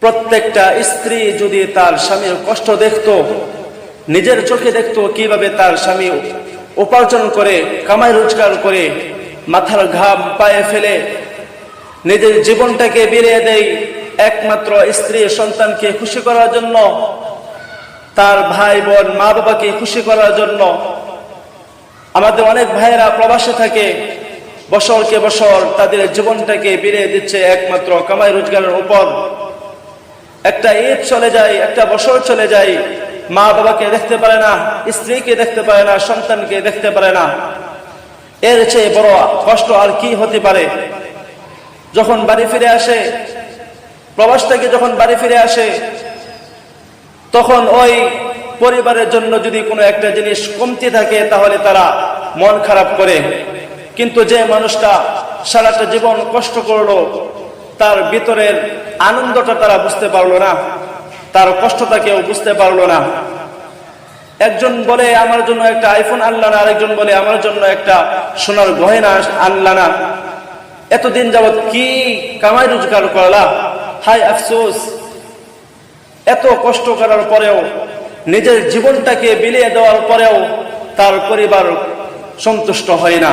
প্রত্যেকটা স্ত্রী যদি তার স্বামীর কষ্ট দেখতো, নিজের চোখে দেখতো কিভাবে তার স্বামী উপার্জন করে, কামাই রোজগার করে, মাথার ঘাম পায়ে ফেলে নিজের জীবনটাকে বিলিয়ে দেয় একমাত্র স্ত্রী সন্তানকে খুশি করার জন্য, তার ভাই বোন মা বাবাকে খুশি করার জন্য। আমাদের অনেক ভাইয়েরা প্রবাসে থাকে, বছরকে বছর তাদের জীবনটাকে বিলিয়ে দিচ্ছে একমাত্র কামাই রোজগারের উপর। একটা ঈদ চলে যায়, একটা বছর চলে যায়, মা বাবাকে দেখতে পারে না, স্ত্রীকে দেখতে পারে না, সন্তানকে দেখতে পারে না। এর চেয়ে বড় কষ্ট আর কি হতে পারে? যখন বাড়ি ফিরে আসে, প্রবাস থেকে যখন বাড়ি ফিরে আসে, তখন ওই পরিবারের জন্য যদি কোনো একটা জিনিস কমতি থাকে তাহলে তারা মন খারাপ করে। কিন্তু যে মানুষটা সারাটা জীবন কষ্ট করলো, তার ভিতরের আনন্দটা তারা বুঝতে পারলো না, তার কষ্টটা কেউ বুঝতে পারলো না। একজন বলে আমার জন্য একটা আইফোন আনলা না, আরেকজন বলে আমার জন্য একটা সোনার গয়না আনলা না। এতদিন যাবৎ কি কামাই রোজগার করলা, হায় আফসোস। এত কষ্ট করার পরেও, নিজের জীবনটাকে বিলিয়ে দেওয়ার পরেও তার পরিবার সন্তুষ্ট হয় না।